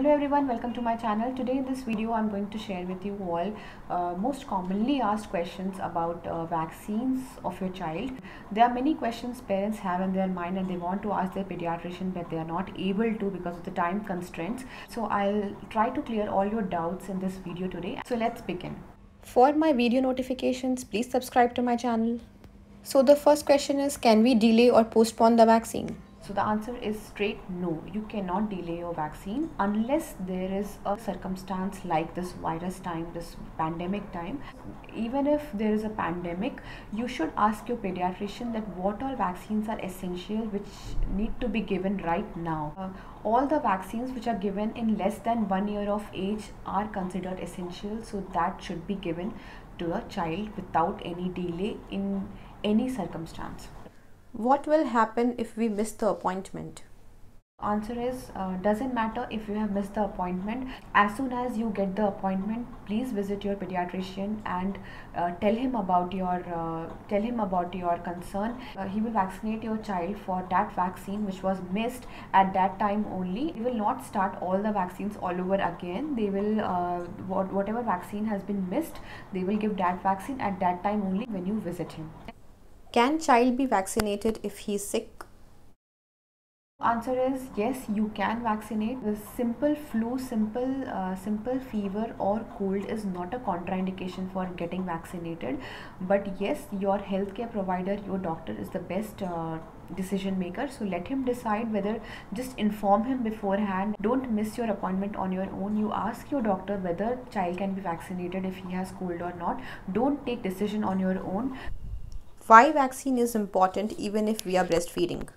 Hello everyone, welcome to my channel. Today in this video I'm going to share with you all most commonly asked questions about vaccines of your child. There are many questions parents have in their mind and they want to ask their pediatrician, but they are not able to because of the time constraints. So I'll try to clear all your doubts in this video today. So let's begin. For my video notifications, please subscribe to my channel. So the first question is, can we delay or postpone the vaccine? So the answer is straight no. You cannot delay your vaccine unless there is a circumstance like this virus time, this pandemic time. Even if there is a pandemic, you should ask your pediatrician that what all vaccines are essential which need to be given right now. All the vaccines which are given in less than 1 year of age are considered essential, so that should be given to a child without any delay in any circumstance. What will happen if we miss the appointment? Answer is doesn't matter if you have missed the appointment. As soon as you get the appointment, please visit your pediatrician and tell him about your concern. He will vaccinate your child for that vaccine which was missed at that time only. He will not start all the vaccines all over again. They will whatever vaccine has been missed, they will give that vaccine at that time only when you visit him. Can child be vaccinated if he is sick? Answer is yes, you can vaccinate. The simple flu, simple fever or cold is not a contraindication for getting vaccinated. But yes, your healthcare provider, your doctor is the best decision maker. So let him decide whether, just inform him beforehand. Don't miss your appointment on your own. You ask your doctor whether child can be vaccinated if he has cold or not. Don't take decision on your own. Why vaccine is important even if we are breastfeeding?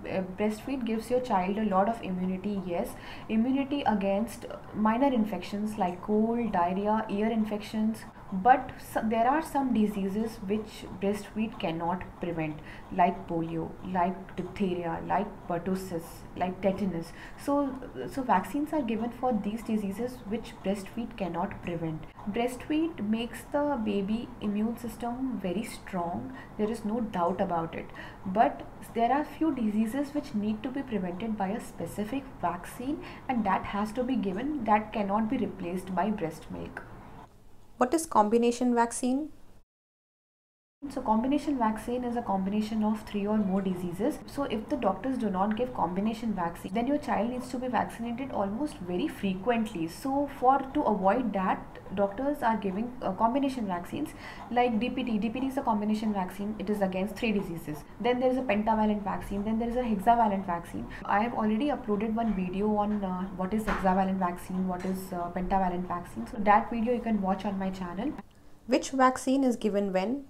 Breastfeed gives your child a lot of immunity. Yes, immunity against minor infections like cold, diarrhea, ear infections, but there are some diseases which breastfeed cannot prevent, like polio, like diphtheria, like pertussis, like tetanus. So vaccines are given for these diseases which breastfeed cannot prevent. Breastfeed makes the baby immune system very strong, there is no doubt about it, but there are few diseases which need to be prevented by a specific vaccine, and that has to be given. That cannot be replaced by breast milk. What is combination vaccine? So combination vaccine is a combination of 3 or more diseases. So if the doctors do not give combination vaccine, then your child needs to be vaccinated almost very frequently. So to avoid that, doctors are giving combination vaccines like DPT. DPT is a combination vaccine. It is against 3 diseases. Then there is a pentavalent vaccine. Then there is a hexavalent vaccine. I have already uploaded one video on what is hexavalent vaccine, what is pentavalent vaccine. So that video you can watch on my channel. Which vaccine is given when?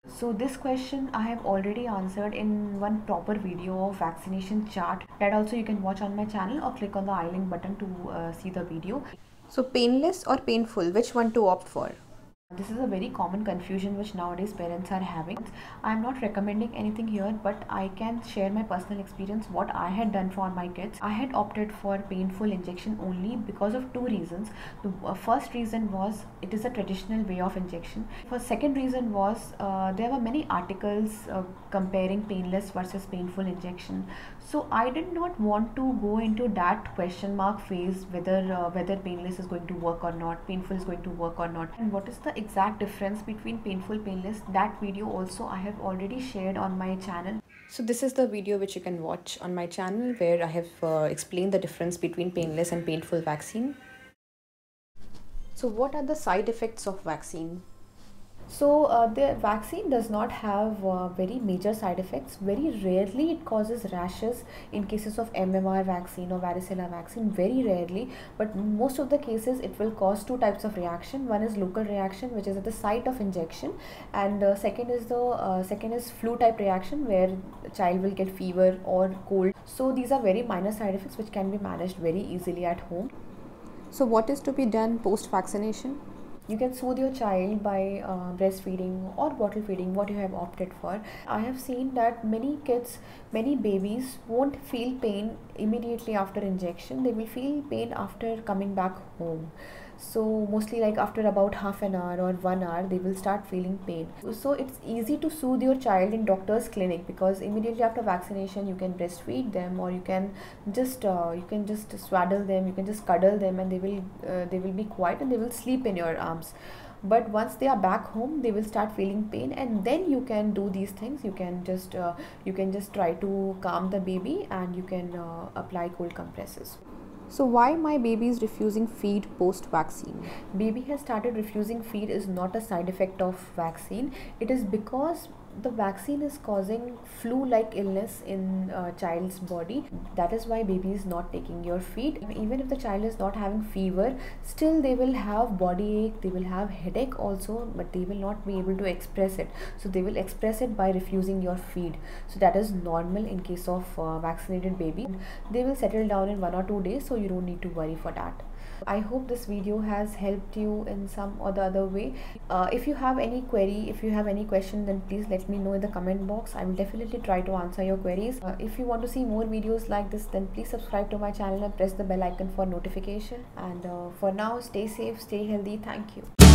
So this question I have already answered in one proper video of vaccination chart, that also you can watch on my channel, or click on the I link button to see the video. So painless or painful, which one to opt for? This is a very common confusion which nowadays parents are having. I am not recommending anything here, but I can share my personal experience, what I had done for my kids. I had opted for painful injection only because of 2 reasons. The first reason was it is a traditional way of injection. The second reason was there were many articles comparing painless versus painful injection. So I did not want to go into that question mark phase whether painless is going to work or not, painful is going to work or not, and what is the exact difference between painful, painless. That video also I have already shared on my channel. So this is the video which you can watch on my channel where I have explained the difference between painless and painful vaccine. So what are the side effects of vaccine? So the vaccine does not have very major side effects. Very rarely it causes rashes in cases of MMR vaccine or varicella vaccine, very rarely, but most of the cases it will cause 2 types of reaction. One is local reaction, which is at the site of injection, and second is flu type reaction, where the child will get fever or cold. So these are very minor side effects which can be managed very easily at home. So what is to be done post vaccination? You can soothe your child by breastfeeding or bottle feeding, what you have opted for. I have seen that many babies won't feel pain immediately after injection. They will feel pain after coming back home. So mostly like after about half an hour or 1 hour they will start feeling pain. So it's easy to soothe your child in doctor's clinic, because immediately after vaccination you can breastfeed them, or you can just swaddle them, you can just cuddle them, and they will be quiet and they will sleep in your arms. But once they are back home they will start feeling pain, and then you can do these things. You can just try to calm the baby, and you can apply cold compresses. So why my baby is refusing feed post vaccine? Baby has started refusing feed is not a side effect of vaccine. It is because the vaccine is causing flu like illness in child's body. That is why baby is not taking your feed. Even if the child is not having fever, still they will have body ache, they will have headache also, but they will not be able to express it. So they will express it by refusing your feed. So that is normal in case of vaccinated baby. They will settle down in 1 or 2 days, so you don't need to worry for that. I hope this video has helped you in some or the other way. If you have any query, if you have any question, then please let me know in the comment box. I will definitely try to answer your queries. If you want to see more videos like this, then please subscribe to my channel and press the bell icon for notification. And for now, stay safe, stay healthy. Thank you.